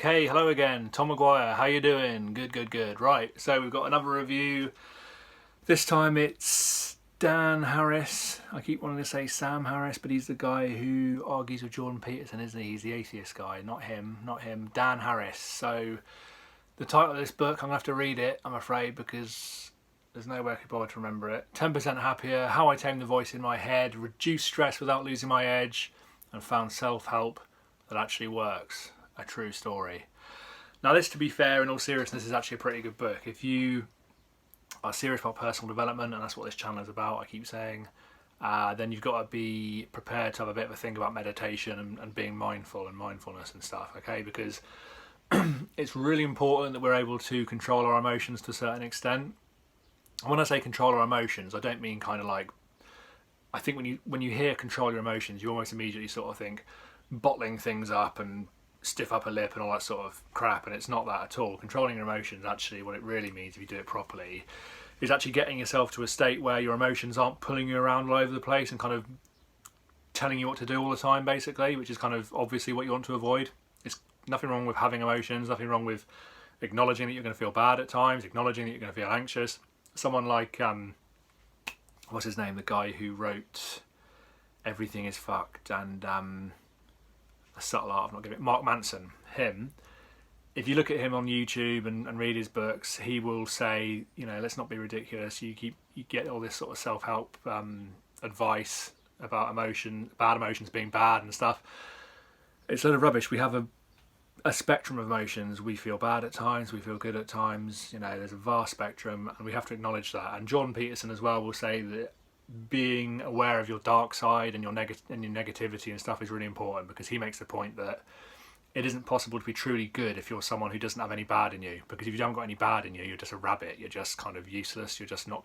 Okay, hello again, Tom Maguire, how you doing? Good. Right, so we've got another review. This time it's Dan Harris. I keep wanting to say Sam Harris, but he's the guy who argues with Jordan Peterson, isn't he? He's the atheist guy, not him, Dan Harris. So the title of this book, I'm going to have to read it, I'm afraid, because there's no way I could bother to remember it. 10% Happier, How I Tamed the Voice in My Head, Reduced Stress Without Losing My Edge, and Found Self-Help That Actually Works. A true story. Now this, to be fair, in all seriousness, is actually a pretty good book. If you are serious about personal development, and that's what this channel is about, I keep saying, then you've got to be prepared to have a bit of a think about meditation and being mindful and mindfulness and stuff, okay? Because it's really important that we're able to control our emotions to a certain extent. And when I say control our emotions, I don't mean kind of like, I think when you hear control your emotions, you almost immediately sort of think bottling things up and stiff upper lip and all that sort of crap, and it's not that at all. Controlling your emotions, actually, what it really means, if you do it properly, is actually getting yourself to a state where your emotions aren't pulling you around all over the place and kind of telling you what to do all the time, basically, which is kind of obviously what you want to avoid. It's nothing wrong with having emotions, nothing wrong with acknowledging that you're going to feel bad at times, acknowledging that you're going to feel anxious. Someone like what's his name, the guy who wrote Everything Is Fucked and A Subtle Art of Not Giving, Mark Manson, him, if you look at him on YouTube and read his books, he will say, you know, let's not be ridiculous. You get all this sort of self-help advice about bad emotions being bad and stuff. It's a lot of rubbish. We have a spectrum of emotions. We feel bad at times, we feel good at times, you know, there's a vast spectrum, and we have to acknowledge that. And Jordan Peterson as well will say that being aware of your dark side and your negativity and stuff is really important, because he makes the point that it isn't possible to be truly good if you're someone who doesn't have any bad in you, because if you haven't got any bad in you, you're just a rabbit, you're just kind of useless, you're just not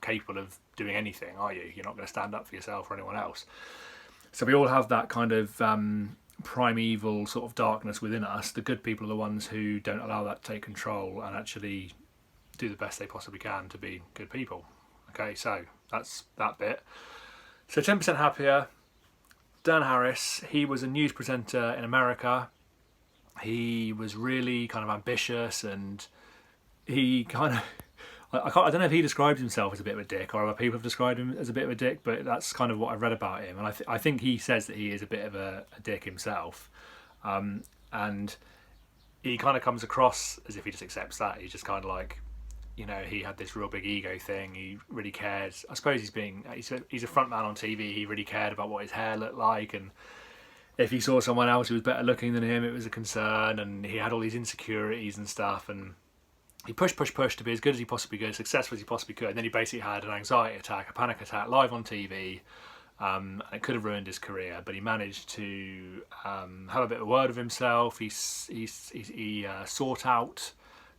capable of doing anything, are you? You're not going to stand up for yourself or anyone else. So we all have that kind of primeval sort of darkness within us. The good people are the ones who don't allow that to take control and actually do the best they possibly can to be good people. Okay, so that's that bit. So 10% Happier, Dan Harris, he was a news presenter in America. He was really kind of ambitious, and he kind of, I don't know if he describes himself as a bit of a dick or other people have described him as a bit of a dick, but that's kind of what I've read about him. And I think he says that he is a bit of a dick himself. And he kind of comes across as if he just accepts that. He's just kind of like, you know, he had this real big ego thing. He really cares. I suppose he's a front man on TV. He really cared about what his hair looked like, and if he saw someone else who was better looking than him, it was a concern. And he had all these insecurities and stuff. And he pushed to be as good as he possibly could, as successful as he possibly could. And then he basically had an anxiety attack, a panic attack, live on TV. And it could have ruined his career, but he managed to have a bit of a word of himself. He sought out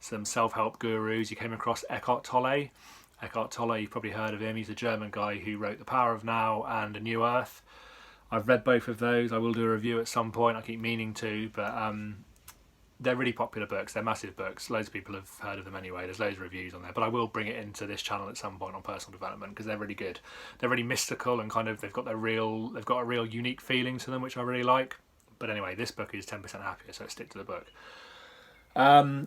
some self-help gurus. He came across Eckhart Tolle. Eckhart Tolle, you've probably heard of him. He's a German guy who wrote The Power of Now and A New Earth. I've read both of those. I will do a review at some point. I keep meaning to, but they're really popular books. They're massive books. Loads of people have heard of them anyway. There's loads of reviews on there, but I will bring it into this channel at some point on personal development, because they're really good. They're really mystical and kind of they've got a real unique feeling to them, which I really like. But anyway, this book is 10% Happier, so stick to the book.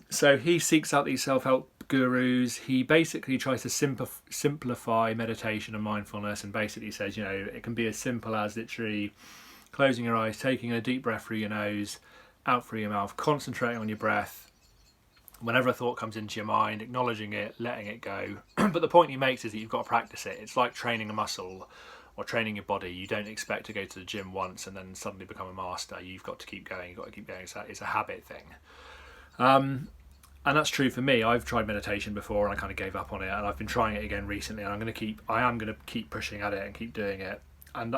So he seeks out these self-help gurus. He basically tries to simplify meditation and mindfulness, and basically says, you know, it can be as simple as literally closing your eyes, taking a deep breath through your nose, out through your mouth, concentrating on your breath. Whenever a thought comes into your mind, acknowledging it, letting it go. But the point he makes is that you've got to practice it. It's like training a muscle or training your body. You don't expect to go to the gym once and then suddenly become a master. You've got to keep going. You've got to keep going. It's a habit thing. And that's true for me. I've tried meditation before and I kind of gave up on it, and I've been trying it again recently, and I am going to keep pushing at it and keep doing it. And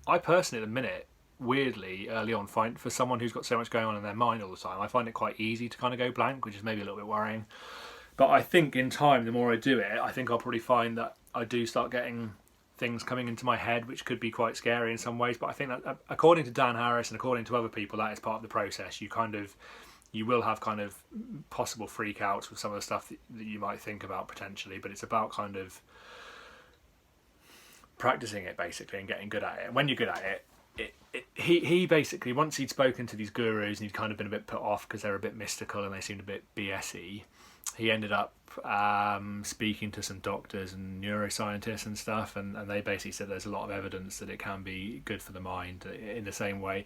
I personally, at the minute, weirdly, early on, find for someone who's got so much going on in their mind all the time, I find it quite easy to kind of go blank, which is maybe a little bit worrying. But I think in time, the more I do it, I think I'll probably find that I do start getting things coming into my head which could be quite scary in some ways. But I think that, according to Dan Harris and according to other people, that is part of the process. You will have kind of possible freakouts with some of the stuff that you might think about potentially, but it's about kind of practicing it basically and getting good at it. And when you're good at it, he basically, once he'd spoken to these gurus and he'd kind of been a bit put off because they're a bit mystical and they seemed a bit BS-y, he ended up speaking to some doctors and neuroscientists and stuff, and they basically said there's a lot of evidence that it can be good for the mind in the same way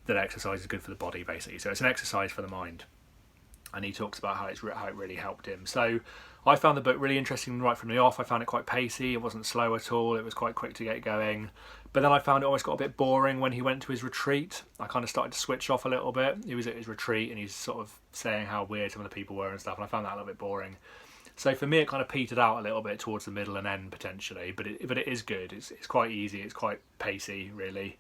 that exercise is good for the body, basically. So it's an exercise for the mind, and he talks about how it really helped him. So I found the book really interesting right from the off. I found it quite pacey. It wasn't slow at all. It was quite quick to get going. But then I found it almost got a bit boring when he went to his retreat. I kind of started to switch off a little bit. He was at his retreat and he's sort of saying how weird some of the people were and stuff, and I found that a little bit boring. So for me, it kind of petered out a little bit towards the middle and end potentially, but it is good. It's quite easy. It's quite pacey, really.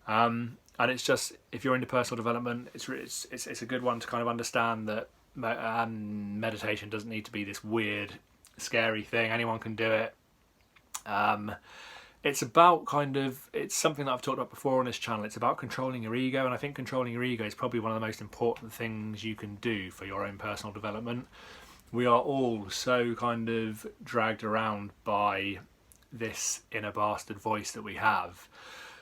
And it's just, if you're into personal development, it's a good one to kind of understand that meditation doesn't need to be this weird, scary thing. Anyone can do it. It's about it's something that I've talked about before on this channel. It's about controlling your ego, and I think controlling your ego is probably one of the most important things you can do for your own personal development. We are all so kind of dragged around by this inner bastard voice that we have,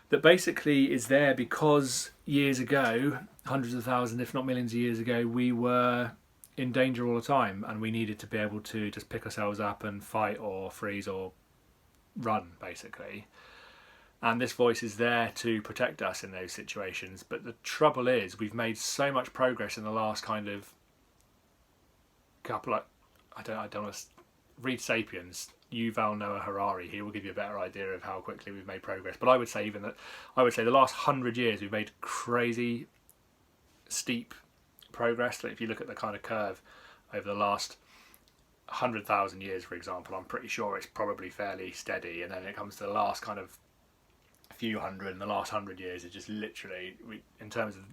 that basically is there because years ago, hundreds of thousands, if not millions of years ago, we were in danger all the time, and we needed to be able to just pick ourselves up and fight or freeze or run, basically. And this voice is there to protect us in those situations. But the trouble is, we've made so much progress in the last kind of couple of, I don't want to read Sapiens, Yuval Noah Harari. He will give you a better idea of how quickly we've made progress. But I would say the last 100 years we've made crazy steep progress. Like if you look at the kind of curve over the last 100,000 years, for example, I'm pretty sure it's probably fairly steady, and then it comes to the last kind of few hundred, and the last 100 years it just literally, in terms of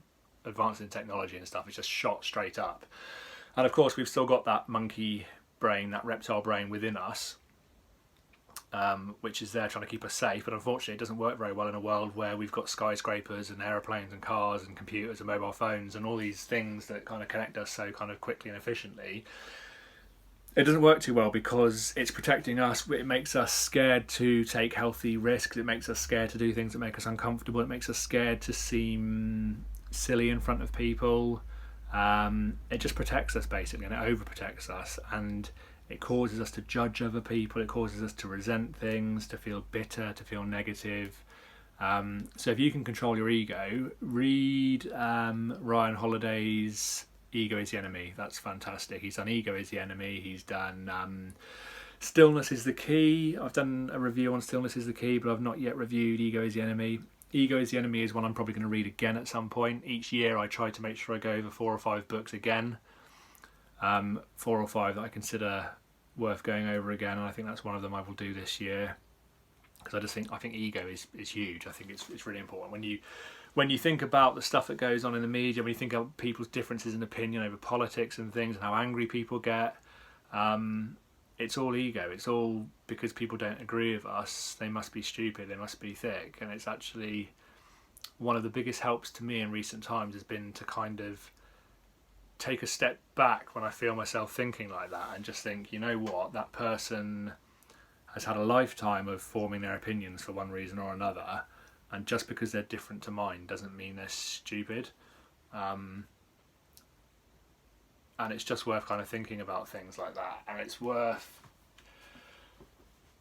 advances in technology and stuff, it's just shot straight up. And of course we've still got that monkey brain, that reptile brain within us, which is there trying to keep us safe, but unfortunately it doesn't work very well in a world where we've got skyscrapers and aeroplanes and cars and computers and mobile phones and all these things that kind of connect us so kind of quickly and efficiently. It doesn't work too well because it's protecting us. It makes us scared to take healthy risks. It makes us scared to do things that make us uncomfortable. It makes us scared to seem silly in front of people. It just protects us basically, and it overprotects us, and it causes us to judge other people. It causes us to resent things, to feel bitter, to feel negative. So if you can control your ego, read Ryan Holiday's Ego is the Enemy. That's fantastic. He's done Ego is the Enemy. He's done Stillness is the Key. I've done a review on Stillness is the Key, but I've not yet reviewed Ego is the Enemy. Ego is the Enemy is one I'm probably going to read again at some point. Each year I try to make sure I go over 4 or 5 books again. 4 or 5 that I consider worth going over again, and I think that's one of them I will do this year, because I think ego is huge. I think it's really important. When you think about the stuff that goes on in the media, when you think of people's differences in opinion over politics and things and how angry people get, it's all ego. It's all because people don't agree with us. They must be stupid. They must be thick. And it's actually one of the biggest helps to me in recent times has been to kind of take a step back when I feel myself thinking like that and just think, you know what, that person has had a lifetime of forming their opinions for one reason or another, and just because they're different to mine doesn't mean they're stupid. And it's just worth kind of thinking about things like that, and it's worth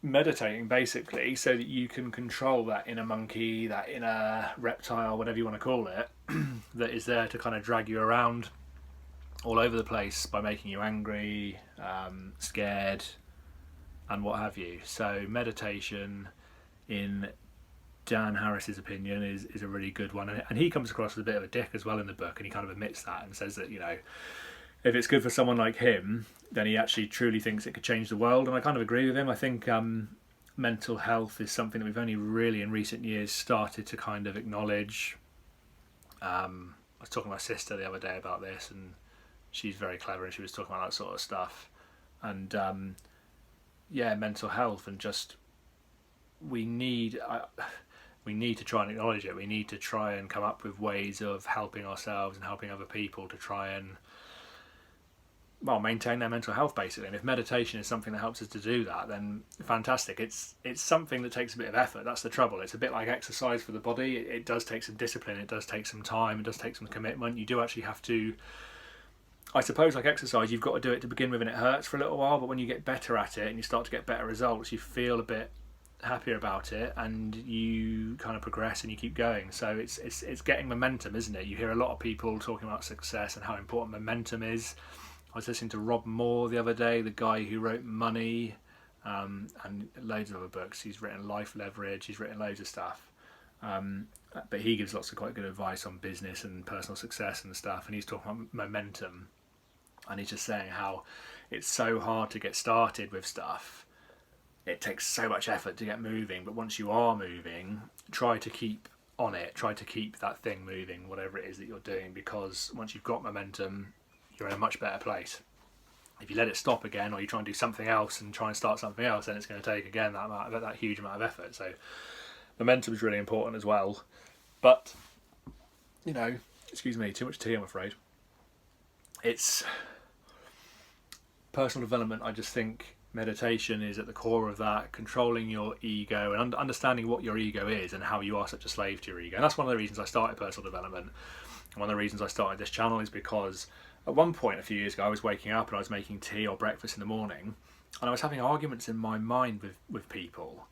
meditating basically so that you can control that inner monkey, that inner reptile, whatever you want to call it, that is there to kind of drag you around all over the place by making you angry, scared, and what have you. So meditation, in Dan Harris's opinion, is a really good one, and he comes across as a bit of a dick as well in the book, and he kind of admits that and says that, you know, if it's good for someone like him, then he actually truly thinks it could change the world, and I kind of agree with him. I think mental health is something that we've only really in recent years started to kind of acknowledge. I was talking to my sister the other day about this, and she's very clever, and she was talking about that sort of stuff. And mental health, and just we need to try and acknowledge it. We need to try and come up with ways of helping ourselves and helping other people to try and maintain their mental health basically. And if meditation is something that helps us to do that, then fantastic. It's something that takes a bit of effort. That's the trouble. It's a bit like exercise for the body. It does take some discipline. It does take some time. It does take some commitment. You do actually have to, I suppose, like exercise, you've got to do it to begin with, and it hurts for a little while. But when you get better at it and you start to get better results, you feel a bit happier about it, and you kind of progress and you keep going. So it's getting momentum, isn't it? You hear a lot of people talking about success and how important momentum is. I was listening to Rob Moore the other day, the guy who wrote Money, and loads of other books. He's written Life Leverage, he's written loads of stuff. But he gives lots of quite good advice on business and personal success and stuff. And he's talking about momentum. And he's just saying how it's so hard to get started with stuff. It takes so much effort to get moving. But once you are moving, try to keep on it. Try to keep that thing moving, whatever it is that you're doing. Because once you've got momentum, you're in a much better place. If you let it stop again, or you try and do something else and try and start something else, then it's going to take again that huge amount of effort. So momentum is really important as well. But excuse me, too much tea, I'm afraid. It's personal development. I just think meditation is at the core of that, controlling your ego and understanding what your ego is and how you are such a slave to your ego. And that's one of the reasons I started personal development. And one of the reasons I started this channel is because at one point a few years ago, I was waking up and I was making tea or breakfast in the morning, and I was having arguments in my mind with people,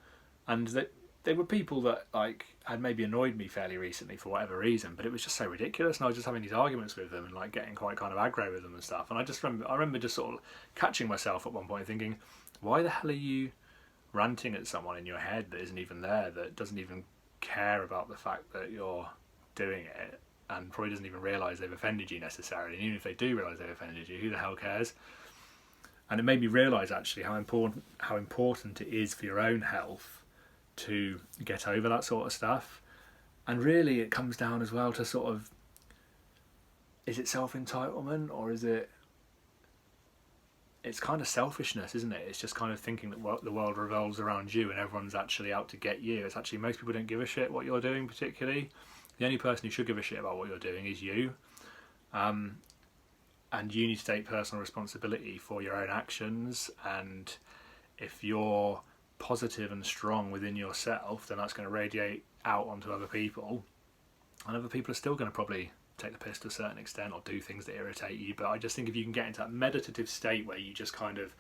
and that they were people that like had maybe annoyed me fairly recently for whatever reason, but it was just so ridiculous, and I was just having these arguments with them and like getting quite kind of aggro with them and stuff. And I remember just sort of catching myself at one point thinking, why the hell are you ranting at someone in your head that isn't even there, that doesn't even care about the fact that you're doing it, and probably doesn't even realise they've offended you necessarily. And even if they do realise they've offended you, who the hell cares? And it made me realise actually how important it is for your own health to get over that sort of stuff. And really it comes down as well to sort of, is it self-entitlement, or is it's kind of selfishness, isn't it? It's just kind of thinking that the world revolves around you and everyone's actually out to get you. It's actually, most people don't give a shit what you're doing particularly. The only person who should give a shit about what you're doing is you. And you need to take personal responsibility for your own actions. And if you're positive and strong within yourself, then that's going to radiate out onto other people. And other people are still going to probably take the piss to a certain extent or do things that irritate you. But I just think if you can get into that meditative state where you just kind of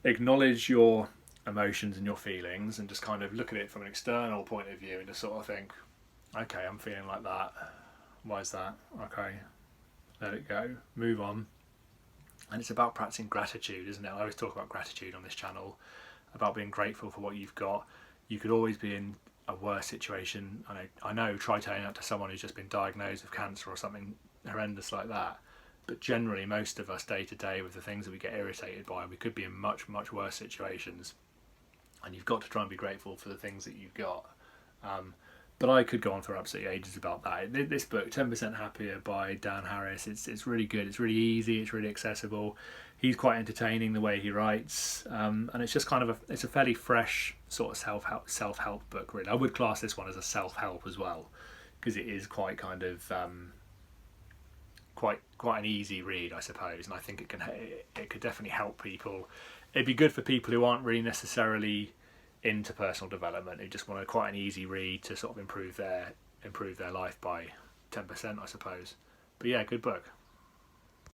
acknowledge your emotions and your feelings and just kind of look at it from an external point of view and just sort of think, okay, I'm feeling like that. Why is that? Okay, let it go. Move on. And it's about practicing gratitude, isn't it? I always talk about gratitude on this channel, about being grateful for what you've got. You could always be in a worse situation. I know, try telling that to someone who's just been diagnosed with cancer or something horrendous like that. But generally, most of us day to day with the things that we get irritated by, we could be in much, much worse situations. And you've got to try and be grateful for the things that you've got. But I could go on for absolutely ages about that. This book, 10% Happier by Dan Harris, it's really good. It's really easy. It's really accessible. He's quite entertaining the way he writes. And it's just kind of it's a fairly fresh sort of self-help book, really. I would class this one as a self-help as well, because it is quite kind of quite an easy read, I suppose. And I think it could definitely help people. It'd be good for people who aren't really necessarily into personal development, who just want quite an easy read to sort of improve their life by 10%, I suppose. But yeah, good book.